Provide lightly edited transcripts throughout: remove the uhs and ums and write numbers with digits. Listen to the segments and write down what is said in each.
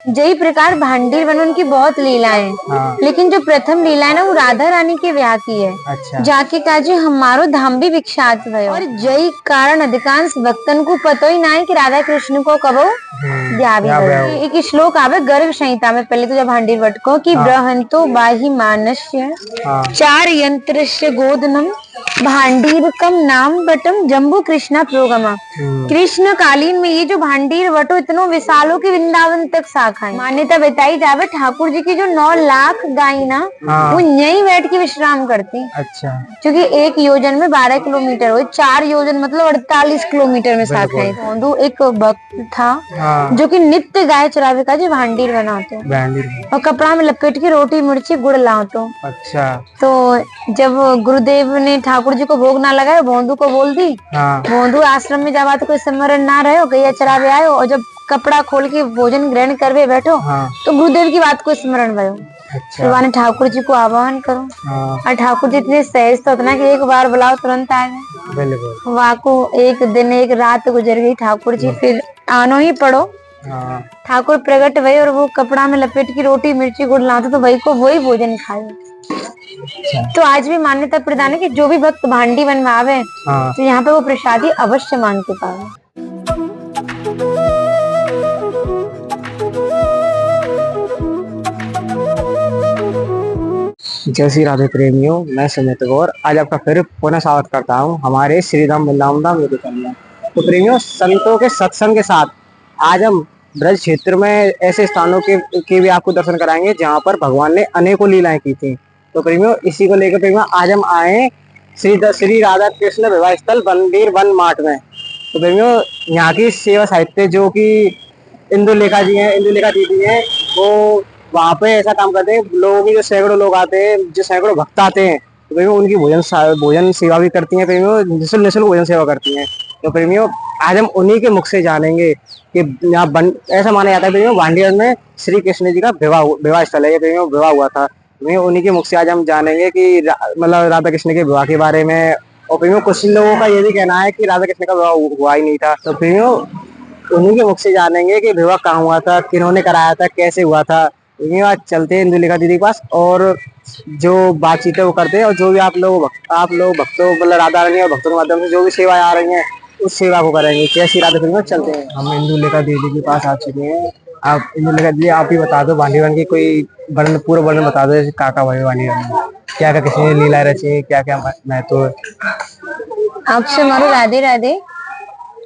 जई प्रकार भांडीर वन उनकी बहुत लीलाएं, हाँ। लेकिन जो प्रथम लीला है ना वो राधा रानी के ब्याह की है। अच्छा। जाके काजी हमारो धाम भी विख्यात भयो और जई कारण अधिकांश भक्तन को पतो ही ना है कि राधा कृष्ण को कबो ब्याह भी भयो। एक श्लोक आवे गर्ग संहिता में, पहले तो जब भांडीर वट को कि ब्रहंतो बाही मानस्य चार यंत्र से गोदनम भांडीर कम नाम बटम जम्बू कृष्णा प्रोगमा। कृष्ण कालीन में ये जो भांडीर वटो इतनो विशालो की वृंदावन तक शाखा है। मान्यता बताई जावे ठाकुर जी की जो 9 लाख गाय ना वो यहीं बैठ के विश्राम करती। अच्छा। क्योंकि एक योजन में 12 किलोमीटर हो, 4 योजन मतलब 48 किलोमीटर में शाखा है। बंधु एक भक्त था जो कि नित्य गाय चरावे का जो भांडीर बनाते और कपड़ा में लपेट के रोटी मिर्ची गुड़ लाओ। अच्छा। तो जब गुरुदेव ने ठाकुर जी को भोग ना लगाया, भोंदू को बोल दी। भोंदू आश्रम में जब तो कोई स्मरण ना रहे, गैया चरावे आयो और जब कपड़ा खोल के भोजन ग्रहण करवे बैठो तो गुरुदेव की बात को स्मरण भयो। अच्छा। ने ठाकुर जी को आह्वान करो और ठाकुर जी इतने सहज तो उतना कि एक बार बुलाओ तुरंत आ गए। वाको एक दिन एक रात गुजर गई, ठाकुर जी फिर आनो ही पड़ो। ठाकुर प्रकट भये और वो कपड़ा में लपेट की रोटी मिर्ची गुड़ लाते तो वही को वही भोजन खाए। तो आज भी मान्यता प्रदान है कि जो भी भक्त भांडी बनवावे तो यहाँ पे वो प्रसादी अवश्य मांग के पावे। जय श्री राधे प्रेमियों, मैं सुमित गौर आज आपका फिर पुनः स्वागत करता हूँ हमारे श्रीधाम बलराम धाम यूट्यूब चैनल में। तो प्रेमियों, संतों के सत्संग के साथ आज हम ब्रज क्षेत्र में ऐसे स्थानों के भी आपको दर्शन कराएंगे जहाँ पर भगवान ने अनेकों लीलाएं की थी। तो प्रेमियों, इसी को लेकर प्रेमियों आज हम आए श्री राधा कृष्ण विवाह स्थल भांडीर वन मार्ट में। तो प्रेमियों, यहाँ की सेवा साहित्य जो कि इंदुलेखा जी हैं, इंदुलेखा दीदी हैं, वो वहाँ पे ऐसा काम करते हैं। लोगों की जो सैकड़ों लोग आते हैं, जो सैकड़ों भक्त आते हैं, तो प्रेमियों उनकी भोजन सेवा भी करती हैं। प्रेमियों निःशुल्क भोजन सेवा करती हैं। तो प्रेमियों आज हम उन्हीं के मुख से जानेंगे कि यहाँ ऐसा माना जाता है प्रेमियों भांडीर में श्री कृष्ण जी का विवाह स्थल है। ये प्रेमियों विवाह हुआ था। उन्हीं के मुख से आज हम जानेंगे कि मतलब राधा कृष्ण के विवाह के बारे में। और प्रेमियों कुछ लोगों का ये भी कहना है कि राधा कृष्ण का विवाह हुआ ही नहीं था। तो प्रेमियों उन्हीं के मुख से जानेंगे कि विवाह कहाँ हुआ था, किन्होंने कराया था, कैसे हुआ था। आज चलते हैं इंदुलेखा दीदी के पास और जो बातचीत है वो करते हैं। और जो भी आप लोग भक्तों मतलब राधा रानी और भक्तों के माध्यम से जो भी सेवाएं आ रही हैं उस सेवा को करेंगे। कैसी राधा फिल्म चलते हैं। हम इंदुलेखा दीदी के पास आ चुके हैं। आप इंदुलेखा दीदी आप ही बता दो भांडीर वन की कोई पूरा वर्णन बता दो, जैसे काका भाई भांडीर वन में क्या क्या किसी ने लीला रची, क्या क्या महत्व। आपसे मारो राधे राधे।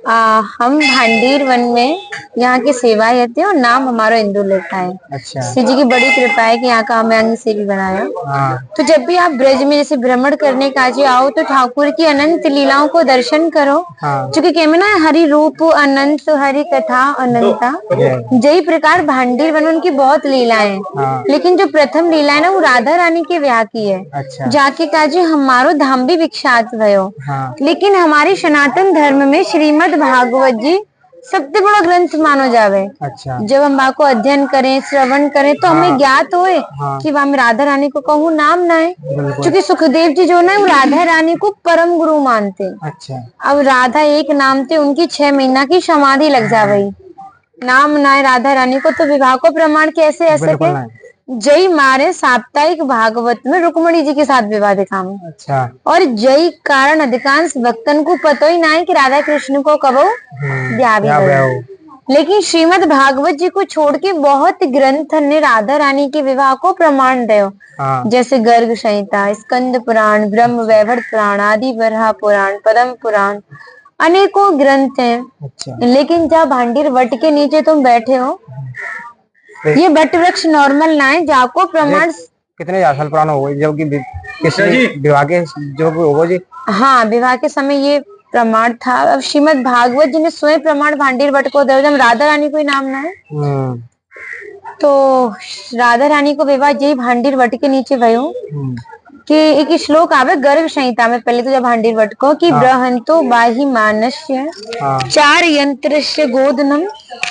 हम भांडीर वन में यहाँ की सेवाएं रहती है और नाम हमारा इंदुलेखा है। अच्छा। श्री जी की बड़ी कृपा है कि यहाँ का हमें अंग से भी बनाया। तो जब भी आप ब्रज में जैसे भ्रमण करने का आओ तो ठाकुर की अनंत लीलाओं को दर्शन करो। क्योंकि कहते ना हरि रूप अनंत हरि कथा अनंता। जई प्रकार भांडीर वन उनकी बहुत लीलाएं, लेकिन जो प्रथम लीला है ना वो राधा रानी के ब्याह की है। अच्छा। जाके काजी हमारो धाम भी विख्यात भयो। लेकिन हमारी सनातन धर्म में श्रीमद भागवत जी सबसे बड़ा ग्रंथ मानो जावे। अच्छा। जब हम वहाँ को अध्ययन करें श्रवण करें तो हमें ज्ञात होए कि वहाँ में राधा रानी को कहूँ नाम ना है। क्योंकि सुखदेव जी जो ना वो राधा रानी को परम गुरु मानते। अच्छा। अब राधा एक नाम थे, उनकी 6 महीना की समाधि लग जावे, नाम ना है राधा रानी को, तो विवाह को प्रमाण कैसे आ सके। जय मारे साप्ताहिक भागवत में रुक्मणी जी के साथ विवाह दिखा में। अच्छा। और जय कारण अधिकांश भक्तन को पता ही ना है कि राधा कृष्ण को कबो ब्याह भी हो। लेकिन श्रीमद भागवत जी को छोड़ के बहुत ग्रंथ ने राधा रानी के विवाह को प्रमाण दे। जैसे गर्ग संहिता, स्कंद पुराण, ब्रह्म वैवर्त पुराण, आदि बरहा पुराण, पद्म पुराण, अनेकों ग्रंथ हैं। अच्छा। लेकिन जब भांडीर वट के नीचे तुम बैठे हो, ये वट वृक्ष नॉर्मल ना है, जाको प्रमाण कितने साल पुराना होगा जब कि विवाह के जो होगा जी। हाँ, विवाह के समय ये प्रमाण था। अब श्रीमद भागवत जी ने स्वयं प्रमाण भांडीर वट को दे, जब राधा रानी कोई नाम ना है। तो राधा रानी को विवाह जी भांडीर वट के नीचे भयो। कि एक श्लोक आवे गर्ग संहिता में, पहले तो जब भांडीर वट को कि ब्रहंतो बाहि मानस्य चार यंत्रस्य गोदनम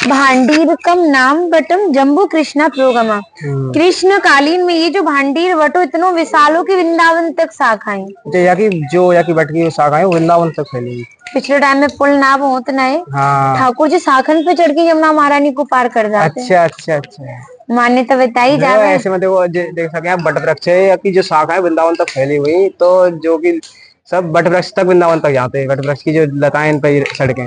भांडीरकम नाम बटम जम्बू कृष्णा प्रोगमा। कृष्ण कालीन में ये जो भांडीर वटो इतनो विशालो की वृंदावन तक शाखाएं, या की वट की शाखाएं वृंदावन तक फैली। पिछले टाइम में पुल ना वो होता ना है, ठाकुर जी शाखन पे चढ़ के यमुना महारानी को पार कर जाते। अच्छा अच्छा अच्छा, मान्यता बताई जावे। ऐसे में देखो देख सके आप बट वृक्ष है की जो शाखा है वृंदावन तक फैली हुई, तो जो कि सब बट वृक्ष तक वृंदावन तक जाते हैं। बट वृक्ष की जो लताएं पे सड़कें,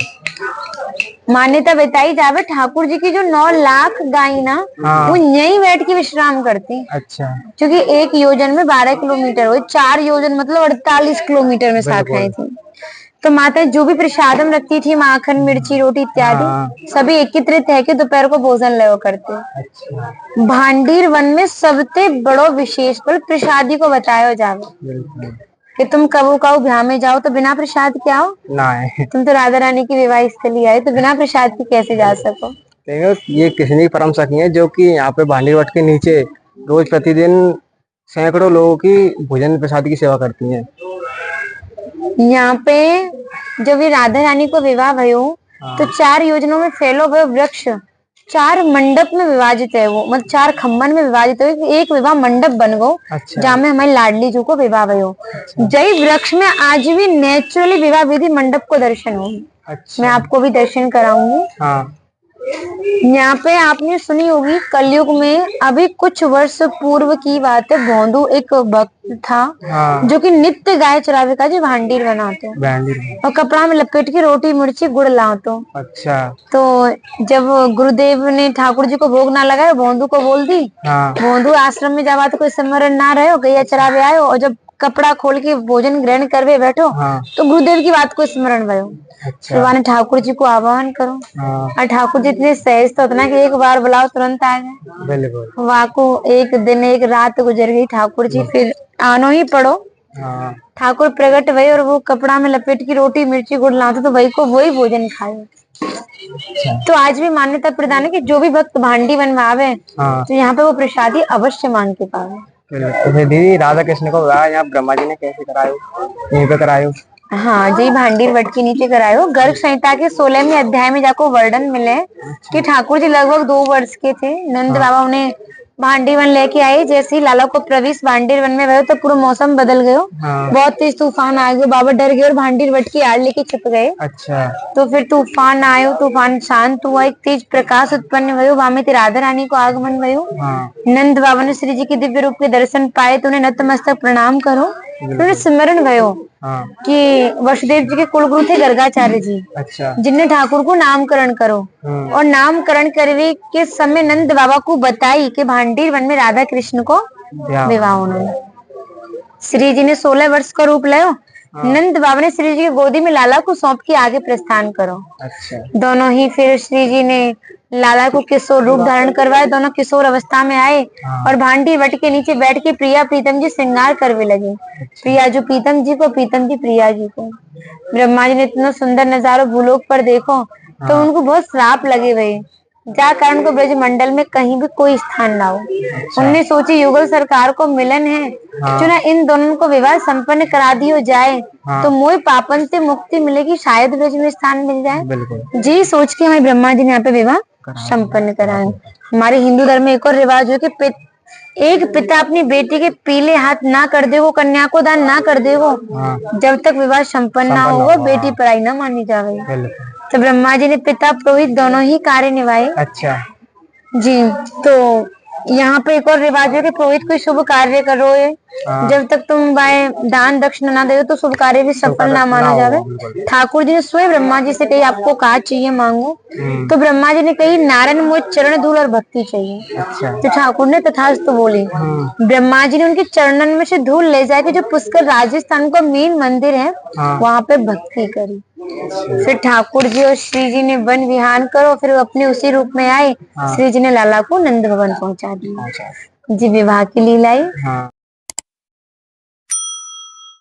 मान्यता बताई जावे ठाकुर जी की जो 9 लाख गाय ना, वो यहीं बैठ के विश्राम करती। अच्छा, क्योंकि एक योजन में 12 किलोमीटर हुए, 4 योजन मतलब 48 किलोमीटर में शाखाएं थी। तो माता जो भी प्रसादम रखती थी, माखन मिर्ची रोटी इत्यादि सभी एकत्रित है कि दोपहर को भोजन लेवा करते। अच्छा। भांडीर वन में सबसे बड़ो विशेष बल प्रसादी को बताया जावे कि तुम कबू कबू ब्याह में जाओ तो बिना प्रसाद के आओ ना है। तुम तो राधा रानी की विवाह स्थली आए, तो बिना प्रसाद के कैसे जा सको। ये कितनी परम सखी है जो कि यहाँ पे भांडीर वट के नीचे रोज प्रतिदिन सैकड़ों लोगों की भोजन प्रसाद की सेवा करती हैं। यहाँ पे जब ये राधा रानी को विवाह भयो तो 4 योजनों में फैलो हुए वृक्ष 4 मंडप में विभाजित है, वो मतलब 4 खम्बन में विभाजित है। एक विवाह मंडप बन गो। अच्छा। जहाँ में हमारी लाडली जी को विवाह भयो। अच्छा। जय वृक्ष में आज भी नेचुरली विवाह विधि मंडप को दर्शन होगी। अच्छा। मैं आपको भी दर्शन कराऊंगी। हाँ। यहाँ पे आपने सुनी होगी कलयुग में अभी कुछ वर्ष पूर्व की बात है, भोंदू एक भक्त था। हाँ। जो कि नित्य गाय चरावे का जी भांडीर बनाते और कपड़ा में लपेट के रोटी मिर्ची गुड़ लाओ। अच्छा। तो जब गुरुदेव ने ठाकुर जी को भोग ना लगाया, भोंदू को बोल दी। हाँ। भोंदू आश्रम में जावा तो कोई स्मरण ना रहे, गैया चरावे आयो और जब कपड़ा खोल के भोजन ग्रहण करवे बैठो। हाँ। तो गुरुदेव की बात को स्मरण भयो। अच्छा। ने ठाकुर जी को आह्वान करो। हाँ। और ठाकुर जी इतने सहज तो उतना कि एक बार बुलाओ तुरंत आ गए। बिल्कुल। वाको एक दिन एक रात गुजर गई, ठाकुर जी फिर आनो ही पड़ो। हाँ। ठाकुर प्रकट भई और वो कपड़ा में लपेट की रोटी मिर्ची गुड़ लाते तो वही को वही भोजन खाए। अच्छा। तो आज भी मान्यता प्रदान है कि जो भी भक्त भांडी बनवावे। हाँ। तो यहाँ पे वो प्रसादी अवश्य मांग के पावे। तो दीदी राधा कृष्ण को यहाँ ब्रह्मा जी ने कैसे करायो, यहीं पे करायो? हाँ जी, भांडीर वट के नीचे करायो। गर्ग संहिता के 16वें अध्याय में जाको वर्णन मिले कि ठाकुर जी लगभग 2 वर्ष के थे। नंद बाबा उन्हें भांडीर वन लेके आए। जैसे ही लाला को प्रवेश भांडीर वन में भयो तो पूरा मौसम बदल गयो। हाँ। बहुत तेज तूफान आ गयो, बाबा डर गए और भांडीर वट की आड़ लेके छिप गए। अच्छा। तो फिर तूफान आयो, तूफान शांत हुआ, एक तेज प्रकाश उत्पन्न भयो, वहां में राधा रानी को आगमन भयो। हाँ। नंद बाबा ने श्री जी के दिव्य रूप के दर्शन पाए तो उन्हें नतमस्तक प्रणाम करो। फिर स्मरण भयो। हाँ। कि वसुदेव जी के कुलगुरु थे गर्गाचार्य जी। अच्छा। जिनने ठाकुर को नामकरण करो। हाँ। और नामकरण करने के समय नंद बाबा को बताई कि भांडीर वन में राधा कृष्ण को विवाह होना। श्री जी ने 16 वर्ष का रूप लियो। हाँ। नंद बाबा ने श्री जी की गोदी में लाला को सौंप के आगे प्रस्थान करो। अच्छा। दोनों ही फिर श्री जी ने लाला को किशोर रूप धारण करवाए, दोनों किशोर अवस्था में आए। हाँ। और भांडी वट के नीचे बैठ के प्रिया प्रीतम जी श्रृंगार करवे लगे। अच्छा। प्रिया जो प्रीतम जी को, प्रीतम जी प्रिया जी को। ब्रह्मा जी ने इतना सुंदर नजारा भूलोक पर देखो। हाँ। तो उनको बहुत श्राप लगे हुए, जा कारण को ब्रज मंडल में कहीं भी कोई स्थान ना हो। अच्छा। उनने सोची युगल सरकार को मिलन है। हाँ। जो ना इन दोनों को विवाह संपन्न करा दियो जाए। हाँ। तो मोह पापन से मुक्ति मिलेगी, शायद ब्रज में स्थान मिल जाए। जी सोच के हमें ब्रह्मा जी ने यहाँ पे विवाह संपन्न कराए। हमारे हिंदू धर्म में एक और रिवाज है कि एक पिता अपनी बेटी के पीले हाथ ना कर दे, वो कन्या को दान ना कर दे, वो जब तक विवाह संपन्न ना होगा बेटी पराई ना मानी जावे। तो ब्रह्मा जी ने पिता पुरोहित दोनों ही कार्य निभाए। अच्छा जी। तो यहाँ पे एक और रिवाज है कि पुरोहित कोई शुभ कार्य करो है। जब तक तुम बाय दान दक्षिणा ना दे तो शुभ कार्य भी सफल ना माना जावे। ठाकुर जी ने स्वयं ब्रह्मा जी से कही आपको क्या चाहिए मांगो। तो ब्रह्मा जी ने कही नारायण मुझे चरण धूल और भक्ति चाहिए। अच्छा। तो ठाकुर ने तथास्तु बोली। ब्रह्मा जी ने उनके चरणन में से धूल ले जाके जो पुष्कर राजस्थान का मेन मंदिर है वहाँ पे भक्ति करी। फिर ठाकुर जी और श्री जी ने वन विहार करो, फिर अपने उसी रूप में आए। श्री जी ने लाला को नंद भवन पहुंचा दिया। जी विवाह की लीलाई।